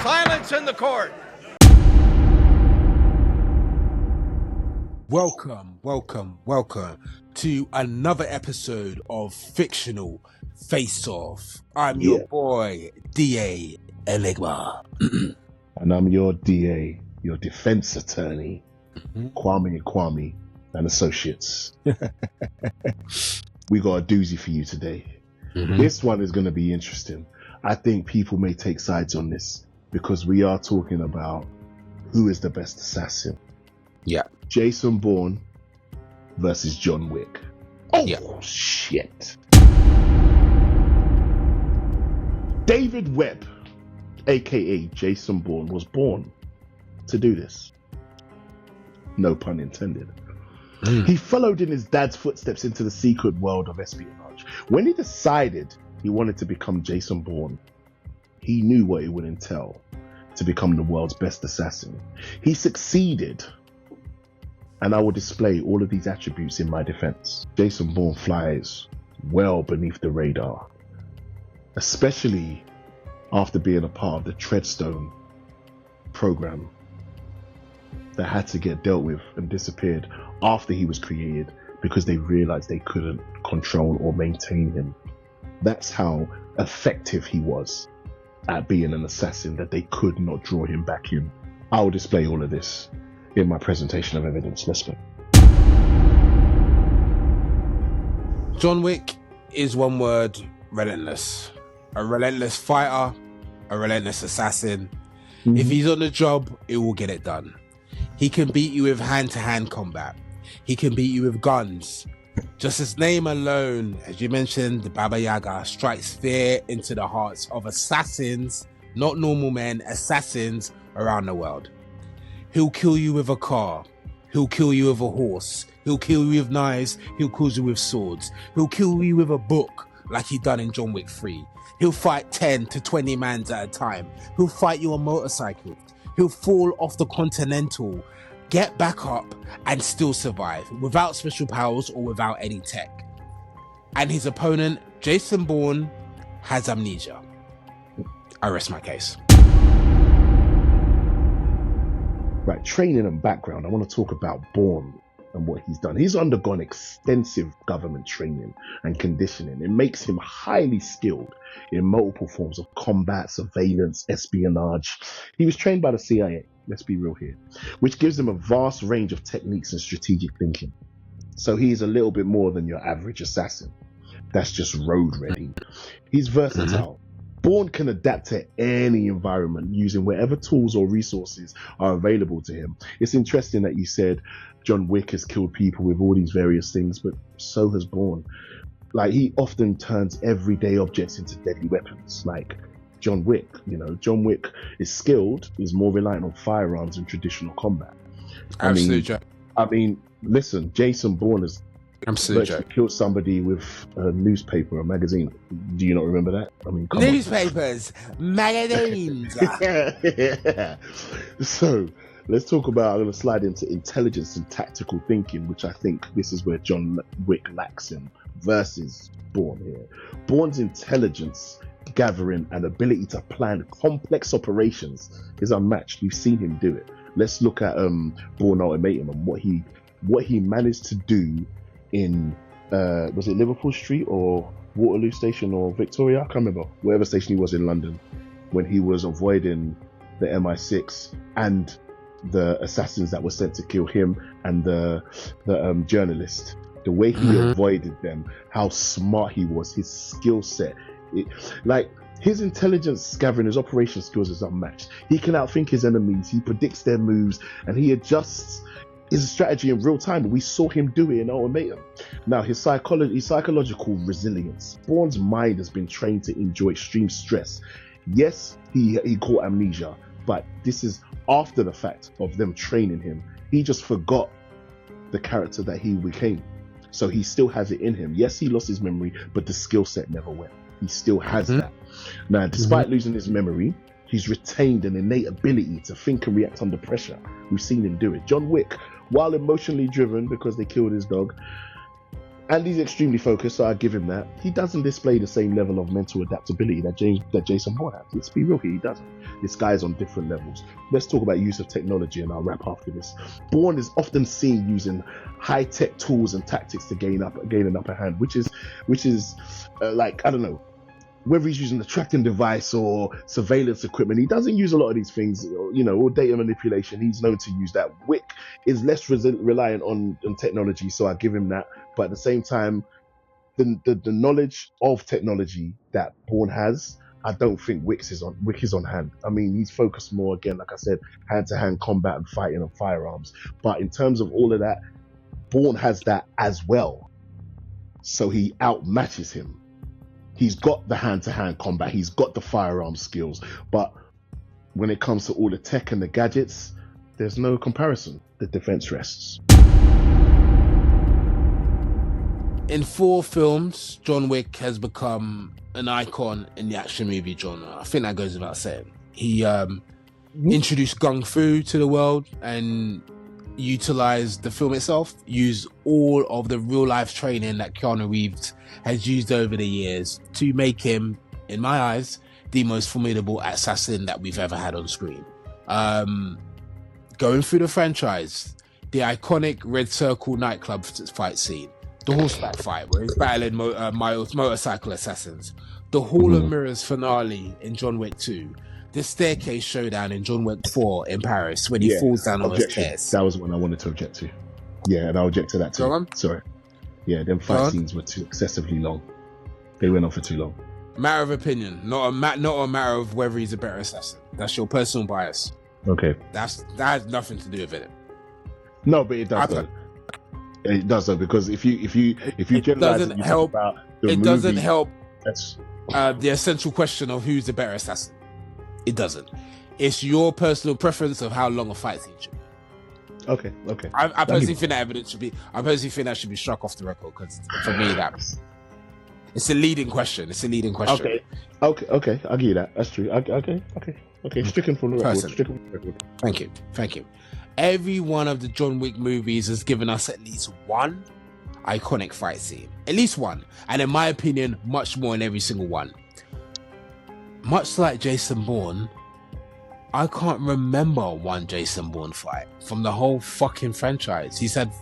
Silence in the court. Welcome to another episode of Fictional Face-Off. I'm your boy, D.A. Enigma. And I'm your DA, your defense attorney, Kwame and Associates. We got a doozy for you today. This one is going to be interesting. I think people may take sides on this because we are talking about who is the best assassin. Yeah. Jason Bourne versus John Wick. Shit. David Webb, aka Jason Bourne, was born to do this. No pun intended. He followed in his dad's footsteps into the secret world of espionage. When he decided he wanted to become Jason Bourne, he knew what it would entail to become the world's best assassin. He succeeded, and I will display all of these attributes in my defense. Jason Bourne flies well beneath the radar, especially after being a part of the Treadstone program that had to get dealt with and disappeared after he was created because they realized they couldn't control or maintain him. That's how effective he was at being an assassin, that they could not draw him back in. I will display all of this in my presentation of evidence. Let's go. John Wick is one word: relentless. A relentless fighter, a relentless assassin. If he's on the job, it will get it done. He can beat you with hand-to-hand combat. He can beat you with guns. Just his name alone, as you mentioned, the Baba Yaga strikes fear into the hearts of assassins, not normal men, assassins around the world. He'll kill you with a car. He'll kill you with a horse. He'll kill you with knives. He'll kill you with swords. He'll kill you with a book, like he done in John Wick 3. He'll fight 10 to 20 mans at a time. He'll fight you on motorcycles. He'll fall off the Continental, get back up, and still survive without special powers or without any tech. And his opponent, Jason Bourne, has amnesia. I rest my case. Right, training and background. I want to talk about Bourne and what he's done. He's undergone extensive government training and conditioning. It makes him highly skilled in multiple forms of combat, surveillance, espionage. He was trained by the CIA, let's be real here, which gives him a vast range of techniques and strategic thinking. So he's a little bit more than your average assassin that's just road ready. He's versatile. Bourne can adapt to any environment using whatever tools or resources are available to him. It's interesting that you said John Wick has killed people with all these various things, but so has Bourne. Like, he often turns everyday objects into deadly weapons, like John Wick. John Wick is skilled, is more reliant on firearms in traditional combat. Absolutely. I mean, listen, Jason Bourne has killed somebody with a newspaper, a magazine. Do you not remember that? I mean, come Newspapers, magazines. So let's talk about, I'm going to slide into intelligence and tactical thinking, which I think this is where John Wick lacks in versus Bourne here. Bourne's intelligence gathering and ability to plan complex operations is unmatched. We've seen him do it. Let's look at Bourne Ultimatum and what he managed to do in was it Liverpool Street or Waterloo Station or Victoria? I can't remember, whatever station he was in London, when he was avoiding the MI6 and the assassins that were sent to kill him and the journalist. The way he avoided them, how smart he was, his skill set, his intelligence gathering, his operation skills is unmatched. He can outthink his enemies, he predicts their moves, and he adjusts his strategy in real time. We saw him do it in Ultimatum. Now, his psychological resilience. Bourne's mind has been trained to endure extreme stress. Yes, he caught amnesia, but this is after the fact of them training him. He just forgot the character that he became. So he still has it in him. Yes, he lost his memory, but the skill set never went. He still has that. Now, despite losing his memory, he's retained an innate ability to think and react under pressure. We've seen him do it. John Wick, while emotionally driven because they killed his dog, and he's extremely focused, so I give him that. He doesn't display the same level of mental adaptability that Jason Bourne has. Let's be real here, he doesn't. This guy's on different levels. Let's talk about use of technology, and I'll wrap after this. Bourne is often seen using high-tech tools and tactics to gain an upper hand, which is like, I don't know, whether he's using a tracking device or surveillance equipment. He doesn't use a lot of these things, you know, or data manipulation. He's known to use that. Wick is less reliant on technology, so I give him that. But at the same time, the knowledge of technology that Bourne has, I don't think Wick is on hand. I mean, he's focused more, again, like I said, hand-to-hand combat and fighting and firearms. But in terms of all of that, Bourne has that as well. So he outmatches him. He's got the hand-to-hand combat, he's got the firearm skills, but when it comes to all the tech and the gadgets, there's no comparison. The defense rests. In 4 films, John Wick has become an icon in the action movie genre. I think that goes without saying. He introduced Kung Fu to the world and utilized the film itself, used all of the real life training that Keanu Reeves has used over the years to make him, in my eyes, the most formidable assassin that we've ever had on screen. Going through the franchise, the iconic Red Circle nightclub fight scene, the horseback fight where he's battling motorcycle assassins, the Hall of Mirrors finale in John Wick 2, the staircase showdown in John Wick 4 in Paris when he falls down on the stairs. That was what I wanted to object to. Yeah, and I'll object to that too. Go on. Sorry. Yeah, them fight scenes were too excessively long. They went on for too long. Matter of opinion, not a matter of whether he's a better assassin. That's your personal bias. Okay. That has nothing to do with it. No, but it does though. It does though, because if you generalize it doesn't help that's the essential question of who's the better assassin. It doesn't. It's your personal preference of how long a fight scene should be. Okay. I personally think that evidence should be. I personally think that should be struck off the record, because for me it's a leading question. Okay. I'll give you that. That's true. Okay. Stricken from the record. Thank you. Every one of the John Wick movies has given us at least one iconic fight scene. At least one. And in my opinion, much more in every single one. Much like Jason Bourne, I can't remember one Jason Bourne fight from the whole fucking franchise. He's had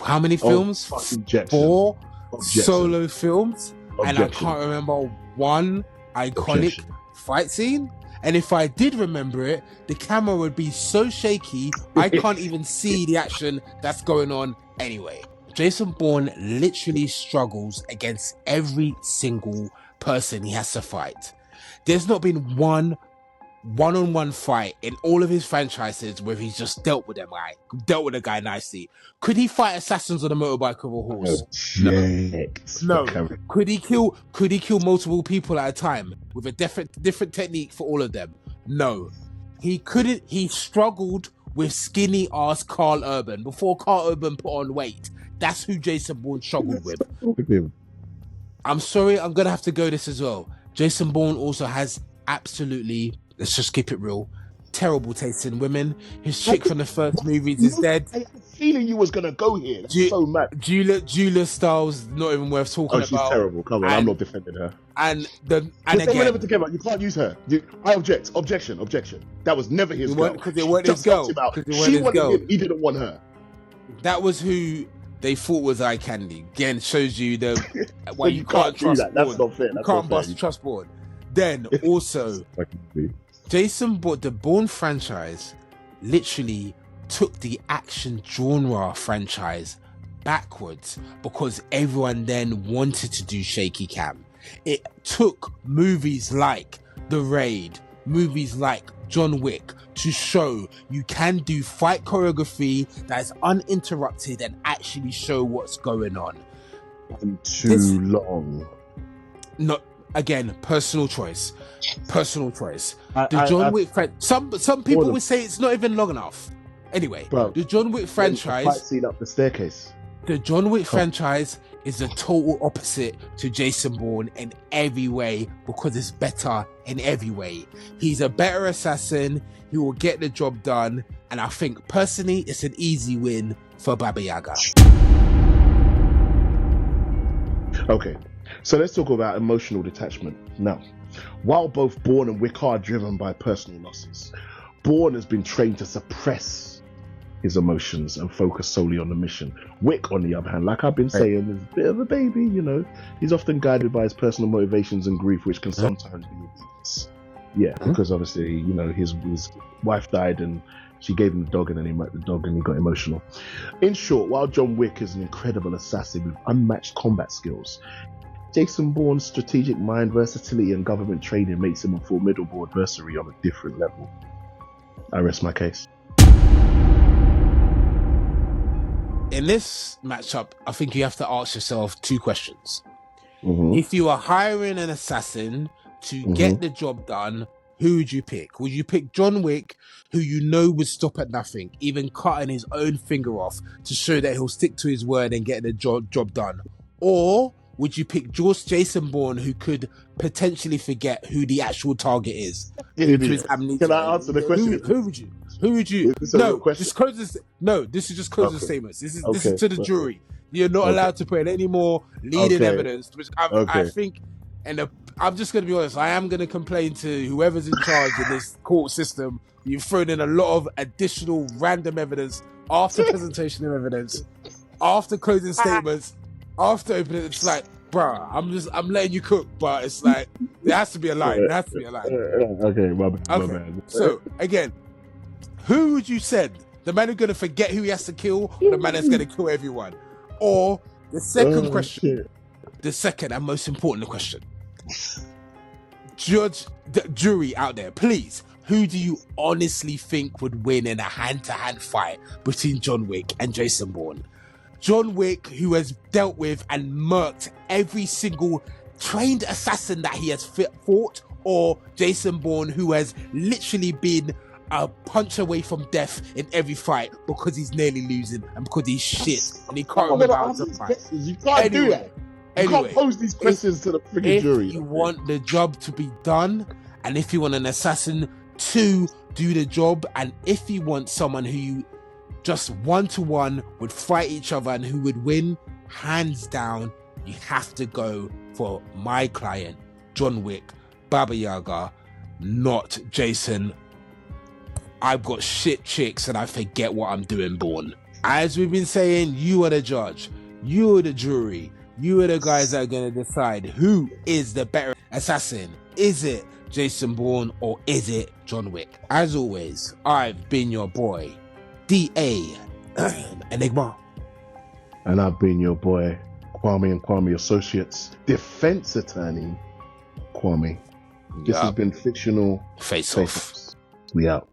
how many films? 4 solo films. And I can't remember one iconic fight scene. And if I did remember it, the camera would be so shaky, I can't even see the action that's going on anyway. Jason Bourne literally struggles against every single person he has to fight. There's not been one-on-one fight in all of his franchises where he's just dealt with a guy nicely. Could he fight assassins on a motorbike or a horse? No. Could he kill multiple people at a time with a different technique for all of them? No. He couldn't. He struggled with skinny ass Carl Urban before Carl Urban put on weight. That's who Jason Bourne struggled with. I'm sorry, I'm gonna have to go this as well. Jason Bourne also has absolutely, let's just keep it real, terrible taste in women. His chick from the first movies is dead. I had a feeling you was gonna go here. That's so mad. Julia Stiles, not even worth talking about. Oh, she's terrible. Come on, I'm not defending her. And they were never together. You can't use her. I object. Objection. That was never his girl. Because it wasn't his girl. She wanted him. He didn't want her. That was who they thought was eye candy. Again, shows you why you can't trust that. That's not fair. You can't trust Bourne. Then also, Jason Bourne, the Bourne franchise, literally took the action genre franchise backwards because everyone then wanted to do shaky cam. It took movies like The Raid, movies like John Wick to show you can do fight choreography that is uninterrupted and actually show what's going on. Too long. Not again, personal choice. The John Wick some people would say it's not even long enough. Anyway, the John Wick franchise, fight scene up the staircase. The John Wick franchise is the total opposite to Jason Bourne in every way because it's better in every way. He's a better assassin. He will get the job done. And I think personally, it's an easy win for Baba Yaga. Okay, so let's talk about emotional detachment. Now, while both Bourne and Wick are driven by personal losses, Bourne has been trained to suppress his emotions and focus solely on the mission. Wick, on the other hand, like I've been saying, is a bit of a baby, you know. He's often guided by his personal motivations and grief, which can sometimes be a weakness. Yeah, because obviously, you know, his wife died and she gave him the dog, and then he met the dog and he got emotional. In short, while John Wick is an incredible assassin with unmatched combat skills, Jason Bourne's strategic mind, versatility, and government training makes him a formidable adversary on a different level. I rest my case. In this matchup, I think you have to ask yourself two questions. If you are hiring an assassin to get the job done, who would you pick? Would you pick John Wick, who you know would stop at nothing, even cutting his own finger off to show that he'll stick to his word and get the job done? Or would you pick Jason Bourne, who could potentially forget who the actual target is? Due to his amnesia? Can I answer the question? Who would you? Who would you? No, just close this. No, this is just closing statements. This is to the jury. You're not allowed to put any more leading evidence, which I think, and I'm just going to be honest, I am going to complain to whoever's in charge of this court system. You've thrown in a lot of additional random evidence after presentation of evidence, after closing statements, after opening. It's like, bruh, I'm letting you cook, but it's like, there has to be a line. There has to be a line. Okay, my bad. So, again, who would you send? The man who's going to forget who he has to kill, or the man that's going to kill everyone? Or the second question, the second and most important question. Jury out there, please, who do you honestly think would win in a hand-to-hand fight between John Wick and Jason Bourne? John Wick, who has dealt with and murked every single trained assassin that he has fought, or Jason Bourne, who has literally been a punch away from death in every fight because he's nearly losing and because he's shit and he can't remember how to fight. You can't do that. You can't pose these questions to the freaking jury. If you want the job to be done, and if you want an assassin to do the job, and if you want someone who you just one-to-one would fight each other and who would win, hands down, you have to go for my client, John Wick, Baba Yaga, not Jason. I've got shit chicks and I forget what I'm doing, Bourne. As we've been saying, you are the judge, you are the jury, you are the guys that are going to decide who is the better assassin. Is it Jason Bourne or is it John Wick? As always, I've been your boy, D.A. Enigma. And I've been your boy, Kwame and Kwame Associates, defense attorney, Kwame. This has been Fictional Face-Off. We out.